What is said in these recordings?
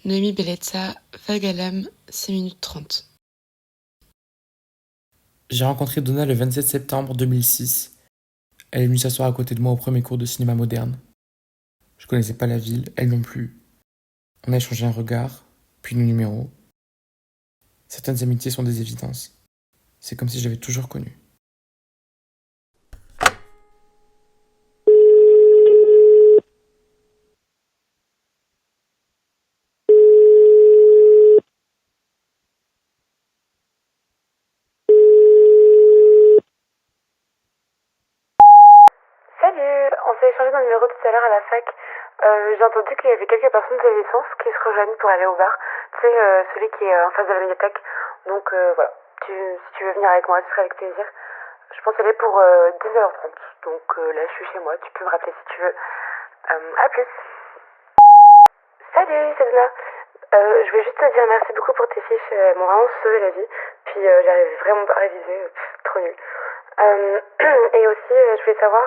Noémie Bellezza, vague à l'âme, 6 minutes 30. J'ai rencontré Donna le 27 septembre 2006. Elle est venue s'asseoir à côté de moi au premier cours de cinéma moderne. Je connaissais pas la ville, elle non plus. On a échangé un regard, puis nos numéros. Certaines amitiés sont des évidences. C'est comme si je l'avais toujours connue. Salut, on s'est échangé nos numéros tout à l'heure à la fac. J'ai entendu qu'il y avait quelques personnes de la licence qui se rejoignent pour aller au bar. Tu sais, celui qui est en face de la médiathèque. Donc voilà, si tu veux venir avec moi, ce serait avec plaisir. Je pense aller pour 19h30. Donc là, je suis chez moi, tu peux me rappeler si tu veux. À plus. Salut, c'est Donna. Je voulais juste te dire merci beaucoup pour tes fiches. Elles m'ont vraiment sauvé la vie. Puis j'arrive vraiment pas à réviser. Trop nul. Et aussi, je voulais savoir,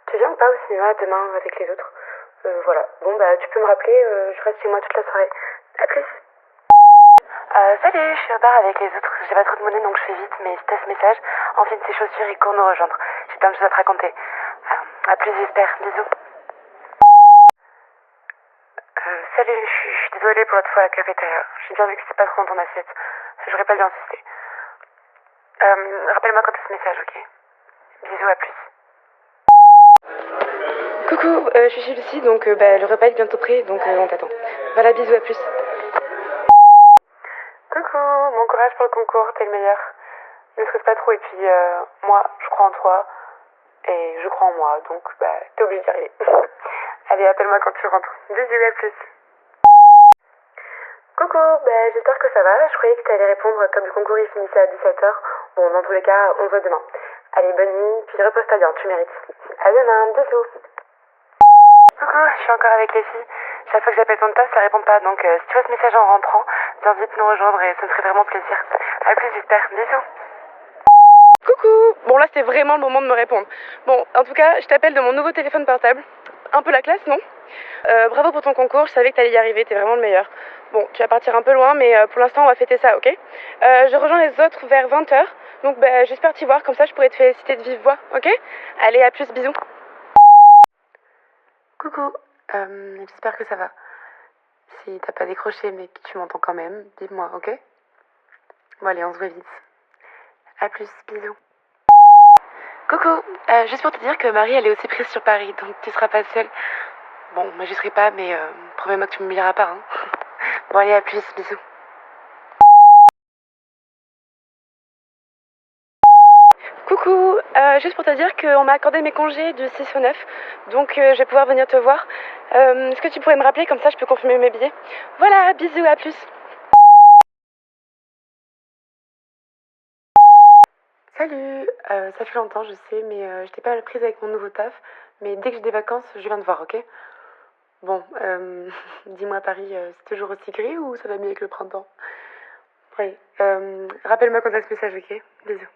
tu viens ou pas au cinéma demain avec les autres? Voilà. Bon, bah, tu peux me rappeler, je reste chez moi toute la soirée. À plus. Salut, je suis au bar avec les autres. J'ai pas trop de monnaie donc je fais vite, mais si t'as ce message, enfile tes chaussures et cours nous rejoindre. J'ai plein de choses à te raconter. À plus, j'espère. Bisous. Salut, je suis désolée pour l'autre fois à la cafétéria. J'ai bien vu que c'était pas trop dans ton assiette. J'aurais pas dû insister. Rappelle-moi quand t'as ce message, ok? Bisous, à plus. Coucou, je suis chez Lucie, donc le repas est bientôt prêt, donc on t'attend. Voilà, bisous, à plus. Coucou, bon courage pour le concours, t'es le meilleur. Ne stresse pas trop, et puis moi, je crois en toi, et je crois en moi, donc t'es obligé d'y arriver. Allez, appelle-moi quand tu rentres. Bisous, à plus. Coucou, j'espère que ça va. Je croyais que t'allais répondre comme le concours il finissait à 17h. Bon, dans tous les cas, on se voit demain. Allez, bonne nuit, puis repose-toi bien, tu mérites. À demain, bisous. Coucou, je suis encore avec les filles. Chaque fois que j'appelle ton taf, ça répond pas. Donc si tu vois ce message en rentrant, viens vite nous rejoindre et ça me ferait vraiment plaisir. À plus, j'espère. Bisous. Coucou. Bon, là, c'est vraiment le moment de me répondre. Bon, en tout cas, je t'appelle de mon nouveau téléphone portable. Un peu la classe, non? Bravo pour ton concours, je savais que t'allais y arriver, t'es vraiment le meilleur. Bon, tu vas partir un peu loin, mais pour l'instant, on va fêter ça, ok? Je rejoins les autres vers 20h. Donc j'espère t'y voir, comme ça je pourrais te féliciter de vive voix, ok? Allez, à plus, bisous. Coucou, j'espère que ça va. Si t'as pas décroché mais que tu m'entends quand même, dis-moi, ok? Bon allez, on se voit vite. À plus, bisous. Coucou, juste pour te dire que Marie elle est aussi prise sur Paris, donc tu seras pas seule. Bon, moi j'y serai pas, mais promets-moi que tu m'oublieras pas, hein. Bon allez, à plus, bisous. Coucou, juste pour te dire qu'on m'a accordé mes congés du 6 au 9, donc je vais pouvoir venir te voir. Est-ce que tu pourrais me rappeler, comme ça je peux confirmer mes billets? Voilà, bisous, à plus. Salut, ça fait longtemps je sais, mais je t'ai pas prise avec mon nouveau taf, mais dès que j'ai des vacances, je viens te voir, ok? Bon, dis-moi Paris, c'est toujours aussi gris ou ça va mieux avec le printemps? Oui, rappelle-moi quand t'as ce message, ok? Bisous.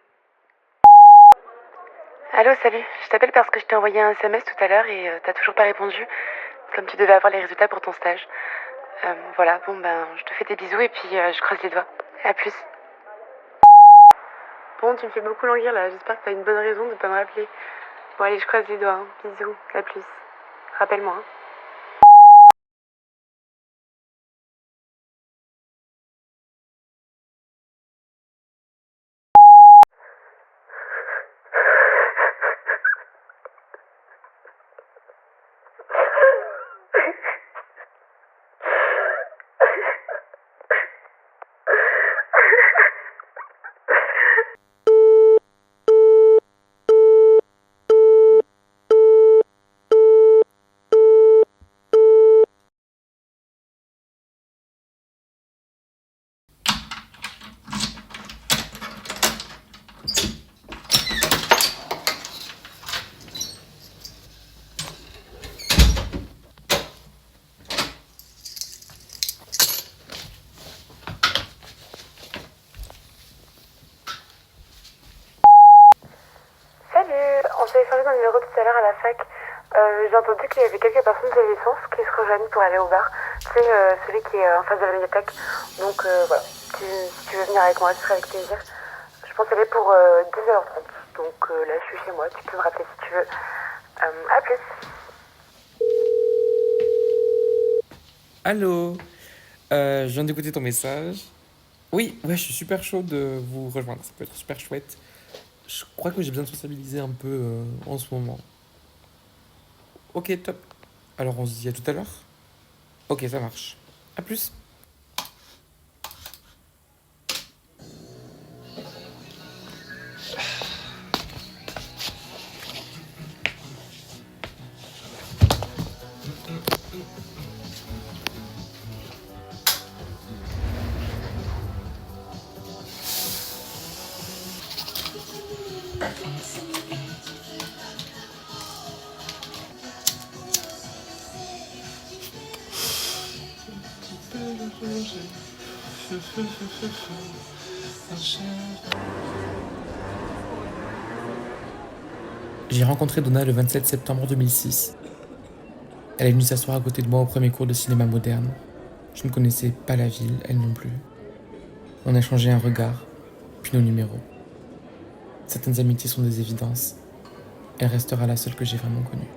Allô, salut, je t'appelle parce que je t'ai envoyé un SMS tout à l'heure et t'as toujours pas répondu, comme tu devais avoir les résultats pour ton stage. Voilà, bon je te fais des bisous et puis je croise les doigts. À plus. Bon, tu me fais beaucoup languir là, j'espère que t'as une bonne raison de pas me rappeler. Bon allez, je croise les doigts, hein. Bisous, à plus. Rappelle-moi, hein. Salut, on s'est échangé nos numéros tout à l'heure à la fac. J'ai entendu qu'il y avait quelques personnes de la licence qui se rejoignent pour aller au bar. Tu sais, celui qui est en face de la médiathèque. Donc voilà, si tu veux venir avec moi, ce serait avec plaisir. Je pense qu'elle est pour 10h30. Donc là, je suis chez moi, tu peux me rappeler si tu veux. À plus. Allô? Je viens d'écouter ton message. Oui, ouais, je suis super chaud de vous rejoindre. Ça peut être super chouette. Je crois que j'ai besoin de sociabiliser un peu en ce moment. Ok, top. Alors on se dit à tout à l'heure? Ok, ça marche. À plus. J'ai rencontré Donna le 27 septembre 2006. Elle est venue s'asseoir à côté de moi au premier cours de cinéma moderne. Je ne connaissais pas la ville, elle non plus. On a échangé un regard, puis nos numéros. Certaines amitiés sont des évidences. Elle restera la seule que j'ai vraiment connue.